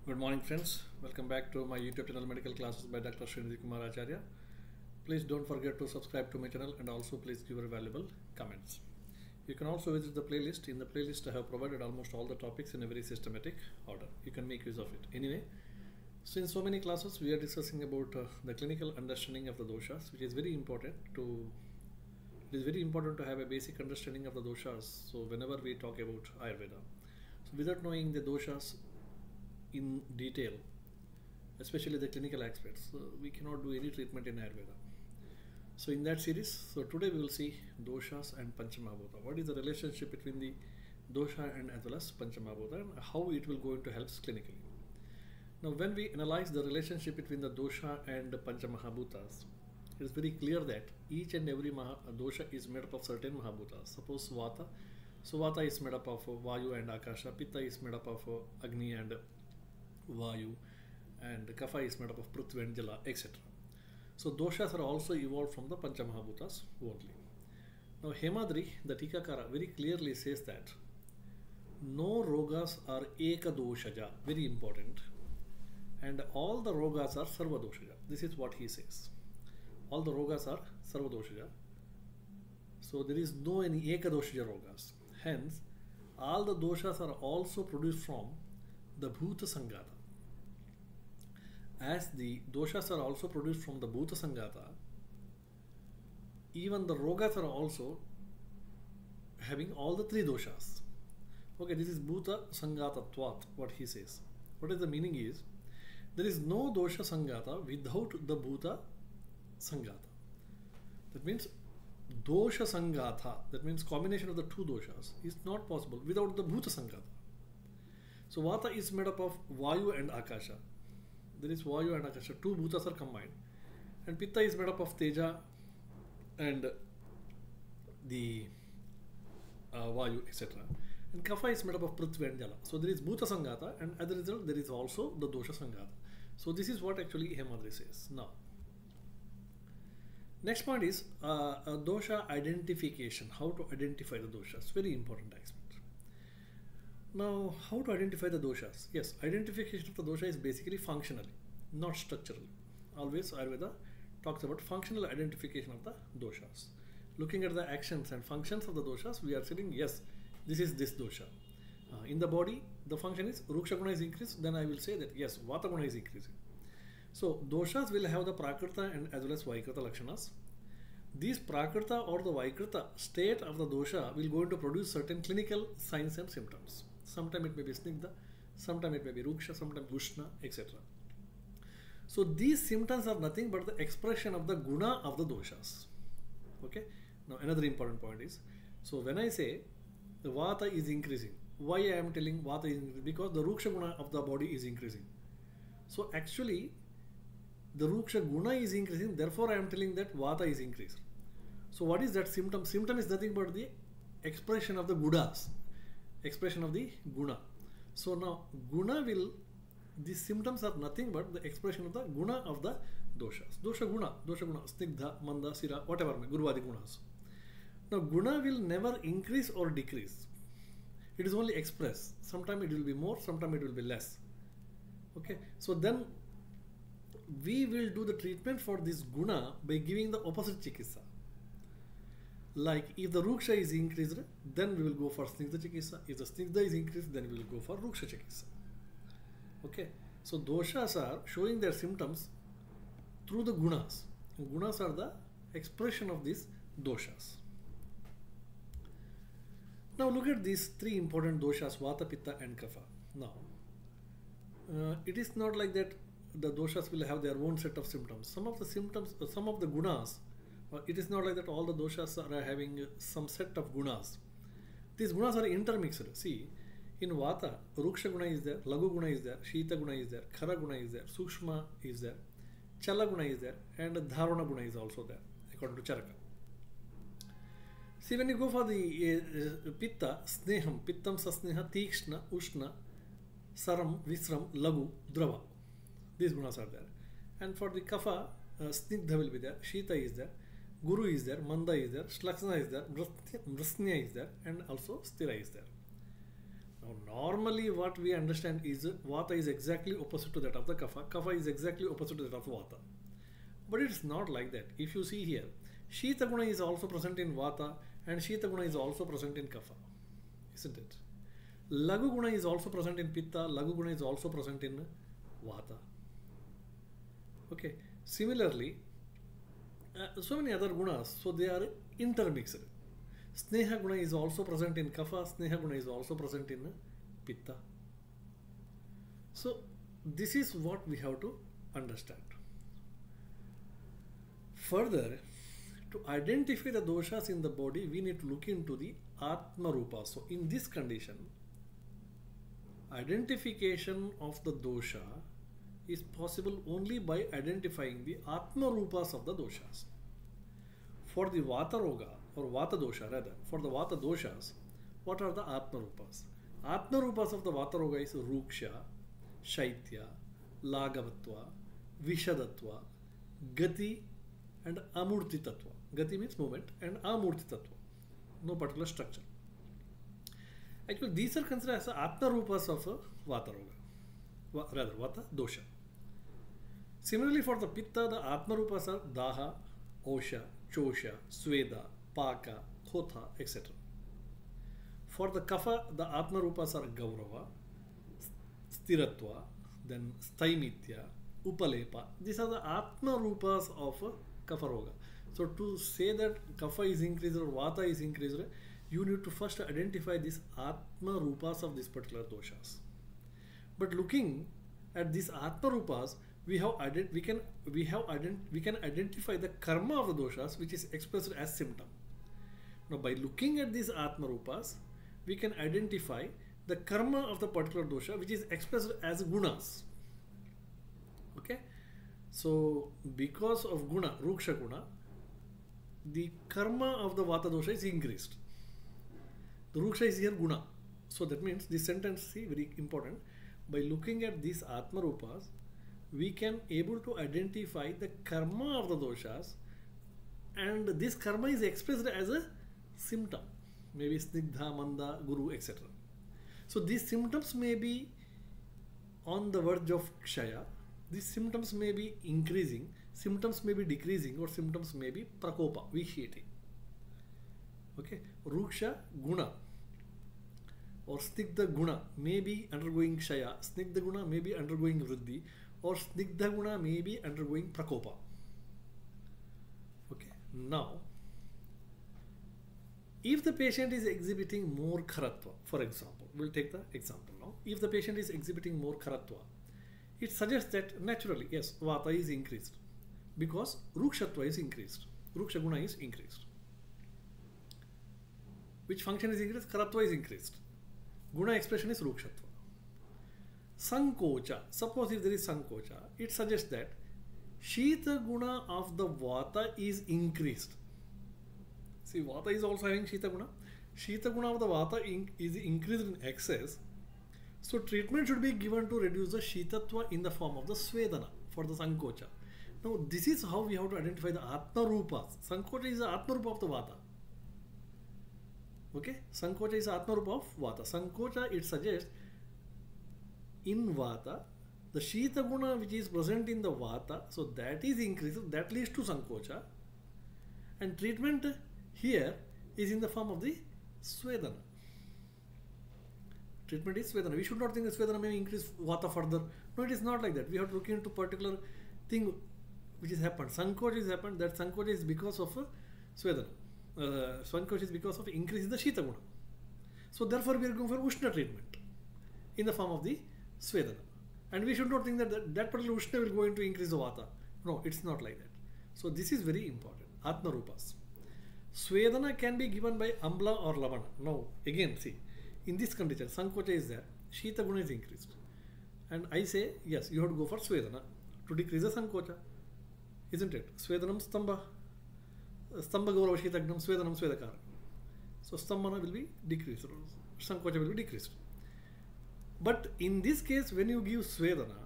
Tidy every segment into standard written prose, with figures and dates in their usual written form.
Good morning, friends. Welcome back to my YouTube channel Medical Classes by Dr. Srinidhi Kumar Acharya. Please don't forget to subscribe to my channel and also please give your valuable comments. You can also visit the playlist. In the playlist, I have provided almost all the topics in a very systematic order. You can make use of it. Anyway, so in so many classes, we are discussing about the clinical understanding of the doshas, which is very important to. It is very important to have a basic understanding of the doshas. So whenever we talk about Ayurveda, so without knowing the doshas in detail, especially the clinical aspects, we cannot do any treatment in Ayurveda. So in that series, so today we will see doshas and Panchamahabhuta. What is the relationship between the dosha and as well as Panchamahabhuta and how it will going to help clinically. Now when we analyze the relationship between the dosha and the Panchamahabhutas, it is very clear that each and every dosha is made up of certain Mahabhutas. Suppose Vata, so Vata is made up of Vayu and Akasha, Pitta is made up of Agni and Vayu, and Kapha is made up of Prithvi and Jala, etc. So doshas are also evolved from the Panchamahabhutas only. Now Hemadri, the Tikakara, very clearly says that no rogas are ekadoshaja, very important, and all the rogas are sarvadoshaja. This is what he says. All the rogas are sarvadoshaja. So there is no any ekadoshaja rogas. Hence, all the doshas are also produced from the Bhuta Sangata. As the doshas are also produced from the Bhuta Sangata, even the rogas are also having all the three doshas. Okay, this is Bhuta Sangata Twat, what he says. What is the meaning is, there is no dosha Sangata without the Bhuta Sangata. That means dosha Sangata, that means combination of the two doshas, is not possible without the Bhuta Sangata. So Vata is made up of Vayu and Akasha. There is Vayu and Akasha, two Bhutas are combined. And Pitta is made up of Teja and the Vayu, etc. And Kapha is made up of Prithvi and Jala. So there is Bhuta Sangata, and as a result there is also the Dosha Sangata. So this is what actually Hemadri says. Now, next point is dosha identification. How to identify the doshas. Very important aspect. Now, how to identify the doshas? Yes, identification of the dosha is basically functionally, not structurally. Always Ayurveda talks about functional identification of the doshas. Looking at the actions and functions of the doshas, we are saying, yes, this is this dosha. In the body, the function is Ruksha Guna is increased, then I will say that, yes, Vata Guna is increasing. So, doshas will have the Prakrita and as well as Vaikrita Lakshanas. These Prakrita or the Vaikrita state of the dosha will go to produce certain clinical signs and symptoms. Sometimes it may be Snigdha, sometimes it may be Ruksha, sometimes Ushna, etc. So these symptoms are nothing but the expression of the guna of the doshas. Okay. Now another important point is, so when I say the Vata is increasing, why I am telling Vata is increasing? Because the Ruksha guna of the body is increasing. So actually the Ruksha guna is increasing, therefore I am telling that Vata is increased. So what is that symptom? Symptom is nothing but the expression of the gunas. Expression of the guna. So now guna will, these symptoms are nothing but the expression of the guna of the doshas. Dosha guna, snigdha, manda, sira, whatever, guruvadi gunas. Now guna will never increase or decrease. It is only express. Sometimes it will be more, sometimes it will be less. Okay, so then we will do the treatment for this guna by giving the opposite chikitsa. Like if the Ruksha is increased, then we will go for Snigdha Chikitsa. If the Snigdha is increased, then we will go for Ruksha Chikitsa. Okay. So doshas are showing their symptoms through the gunas. And gunas are the expression of these doshas. Now look at these three important doshas, Vata, Pitta and Kapha. Now, it is not like that the doshas will have their own set of symptoms. Some of the symptoms, some of the gunas, it is not like that all the doshas are having some set of gunas. These gunas are intermixed. See, in Vata, Ruksha Guna is there, Lagu Guna is there, Shita Guna is there, Khara Guna is there, Sukshma is there, Chala Guna is there, and Dharana Guna is also there, according to Charaka. See, when you go for the Pitta, Sneham, Pittam Sasneha, Tikshna, Ushna, Saram, Visram, Lagu, Drava. These gunas are there. And for the Kapha, Snigdha will be there, Shita is there, Guru is there, Manda is there, Shlaksana is there, Mrasnya is there, and also Stira is there. Now, normally what we understand is Vata is exactly opposite to that of the Kapha. Kapha is exactly opposite to that of Vata. But it's not like that. If you see here, Shita Guna is also present in Vata and Shita Guna is also present in Kapha. Isn't it? Lagu Guna is also present in Pitta. Lagu Guna is also present in Vata. Okay. Similarly, so many other gunas, so they are intermixed. Sneha Guna is also present in Kapha. Sneha Guna is also present in Pitta. So this is what we have to understand. Further, to identify the doshas in the body, we need to look into the Atma Rupa. So in this condition, identification of the dosha is possible only by identifying the Atma Rupas of the doshas. For the Vata Roga or Vata Dosha rather, for the Vata Doshas, what are the Atma Rupas? Atma Rupas of the Vata Roga is Ruksha, Shaitya, Lagavatva, Vishadatva, Gati and Amurti Tattva. Gati means movement and Amurti Tattva. No particular structure. Actually, these are considered as Atma Rupas of Vata Roga, rather Vata Dosha. Similarly, for the Pitta, the Atma Rupas are Daha, Osha, Chosha, Sweda, Paka, Khotha, etc. For the Kapha, the Atma Rupas are Gaurava, Stiratva, then Staimitya, Upalepa. These are the Atma Rupas of Kapha Roga. So to say that Kapha is increased or Vata is increased, you need to first identify these Atma Rupas of these particular doshas. But looking at these Atma Rupas, we can identify the karma of the doshas, which is expressed as symptom. Now, by looking at these Atma Rupas, we can identify the karma of the particular dosha, which is expressed as gunas. Okay, so because of guna, ruksha guna, the karma of the Vata dosha is increased. The ruksha is here guna. So that means this sentence, see, very important. By looking at these Atma Rupas, we can able to identify the karma of the doshas, and this karma is expressed as a symptom, maybe snigdha, manda, guru, etc. So these symptoms may be on the verge of kshaya, these symptoms may be increasing, symptoms may be decreasing, or symptoms may be prakopa, vitiating. Okay, ruksha guna or snigdha guna may be undergoing kshaya, snigdha guna may be undergoing vriddhi, or snigdha guna may be undergoing prakopa. Okay, now if the patient is exhibiting more kharatva, for example, we'll take the example now. If the patient is exhibiting more kharatva, it suggests that naturally, yes, Vata is increased because rukshatva is increased, ruksha guna is increased. Which function is increased? Kharatva is increased. Guna expression is rukshatva. Sankocha, suppose if there is sankocha, it suggests that Shita guna of the Vata is increased. See, Vata is also having Shita guna. Shita guna of the Vata is increased in excess. So treatment should be given to reduce the Shitatva in the form of the Svedana for the Sankocha. Now this is how we have to identify the Atma Rupas. Sankocha is the Atma Rupa of the Vata. Okay, Sankocha is Atma Rupa of Vata. Sankocha, it suggests in Vata, the Shita guna which is present in the Vata, so that is increased, that leads to Sankocha, and treatment here is in the form of the Svedana. Treatment is Svedana. We should not think that Svedana may increase Vata further. No, it is not like that. We have to look into particular thing which has happened. Sankocha has happened. That Sankocha is because of Svedana. Sankocha is because of increase in the Shita guna. So therefore we are going for Ushna treatment in the form of the Svedana. And we should not think that that particular Ushna will go into increase the Vata. No, it's not like that. So this is very important. Atma Rupas. Svedana can be given by Amla or Lavana. Now again see, in this condition Sankocha is there, Shita guna is increased. And I say yes, you have to go for Svedana to decrease the Sankocha. Isn't it? Svedanam Stamba. Stamba Gaurava Shitagnam Svedanam Svedakara. So Stambana will be decreased. Sankocha will be decreased. But in this case, when you give Svedana,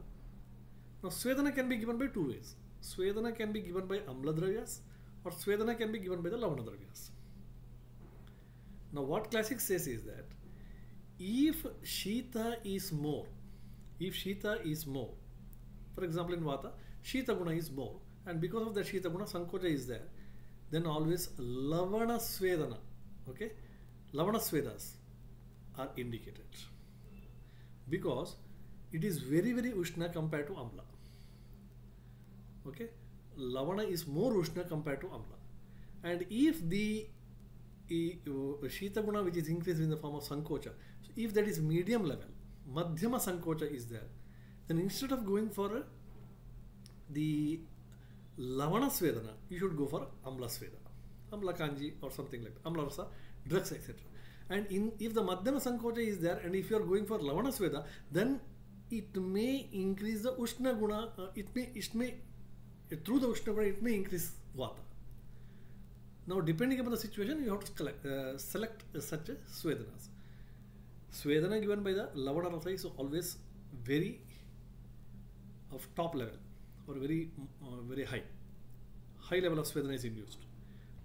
now Svedana can be given by two ways. Svedana can be given by Amla Dravyas or Svedana can be given by the Lavana Dravyas. Now what classic says is that if Shita is more, for example in Vata, Shita guna is more, and because of that Shita guna, Sankocha is there, then always Lavana Svedana, okay, Lavana Svedas are indicated, because it is very Ushna compared to Amla. Okay, Lavana is more Ushna compared to Amla, and if the Shita guna which is increased in the form of Sankocha, so if that is medium level, Madhyama Sankocha is there, then instead of going for the Lavana Svedana, you should go for Amla Sveda, Amla Kanji or something like that, Amla Rasa, drugs, etc. And if the Madhyama Sankocha is there, and if you are going for Lavana Sveda, then it may increase the Ushna guna, through the Ushna guna, it may increase Vata. Now, depending upon the situation, you have to select such Svedanas. Svedana given by the Lavana Rasa is always very of top level or very high level of Svedana is induced.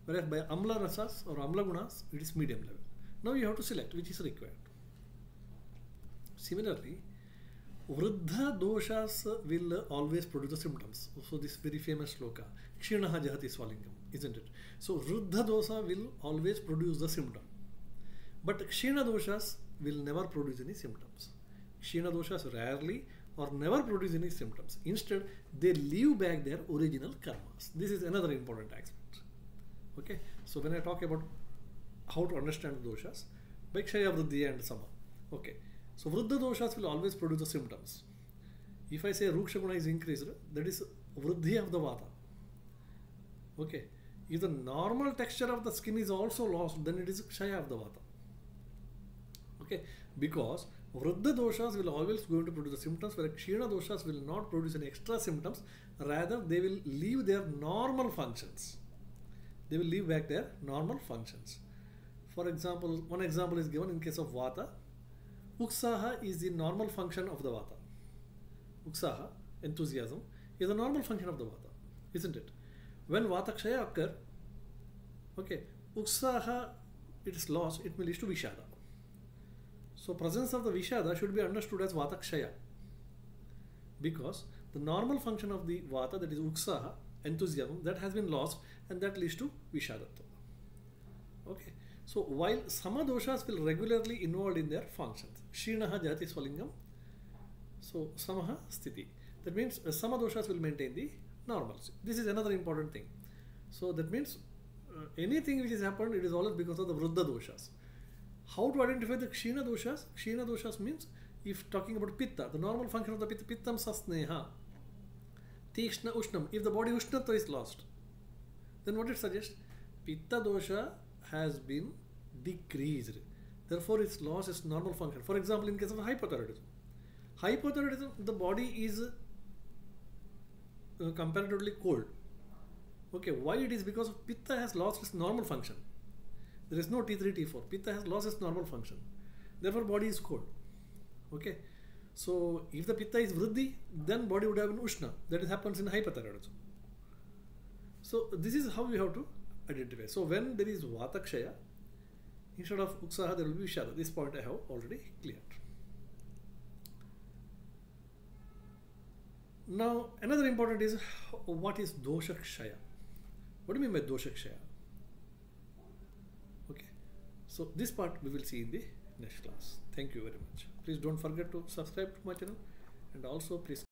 Whereas by Amla Rasas or Amla Gunas, it is medium level. Now you have to select which is required. Similarly, Vruddha Doshas will always produce the symptoms. So this very famous sloka, Kshinaha Jahati Swalingam, isn't it? So Vruddha Dosha will always produce the symptom. But Kshina Doshas will never produce any symptoms. Kshina Doshas rarely or never produce any symptoms. Instead, they leave back their original karmas. This is another important aspect. Okay, so when I talk about how to understand doshas, by Kshaya, Vruddhi and Sama. Okay, so Vruddha Doshas will always produce the symptoms. If I say Ruksha Guna is increased, that is Vruddhi of the Vata. Okay, if the normal texture of the skin is also lost, then it is Kshaya of the Vata. Okay, because Vruddha Doshas will always going to produce the symptoms, whereas Kshina Doshas will not produce any extra symptoms, rather they will leave their normal functions. They will leave back their normal functions. For example, one example is given in case of Vata. Uksaha is the normal function of the Vata. Uksaha, enthusiasm, is the normal function of the Vata, isn't it? When Vata Kshaya occur, okay, Uksaha, it is lost, it may lead to Vishada. So presence of the Vishada should be understood as Vata Kshaya, because the normal function of the Vata, that is Uksaha, enthusiasm, that has been lost, and that leads to Vishadatta. Okay, so while Sama Doshas will regularly involved in their functions, Kshinaha Jati Swalingam, so Samaha Sthiti, that means Sama Doshas will maintain the normalcy. This is another important thing. So that means anything which has happened, it is always because of the Vruddha Doshas. How to identify the Kshina Doshas? Kshina Doshas means, if talking about Pitta, the normal function of the Pitta, Pittam Sasneha, Tikshna Ushnam, if the body Ushnatva is lost, then what it suggests? Pitta Dosha has been decreased. Therefore, its loss is normal function. For example, in case of hypothyroidism, the body is comparatively cold. Okay, why it is? Because Pitta has lost its normal function. There is no T3, T4. Pitta has lost its normal function. Therefore, body is cold. Okay, so if the Pitta is Vruddhi, then body would have been Ushna. That happens in hypothyroidism. So this is how we have to identify. So when there is Vata Kshaya, instead of Uksaha, there will be Vishada. This point I have already cleared. Now, another important is, what is Dosha Kshaya? What do you mean by Dosha Kshaya? Okay, so this part we will see in the next class. Thank you very much. Please don't forget to subscribe to my channel, and also please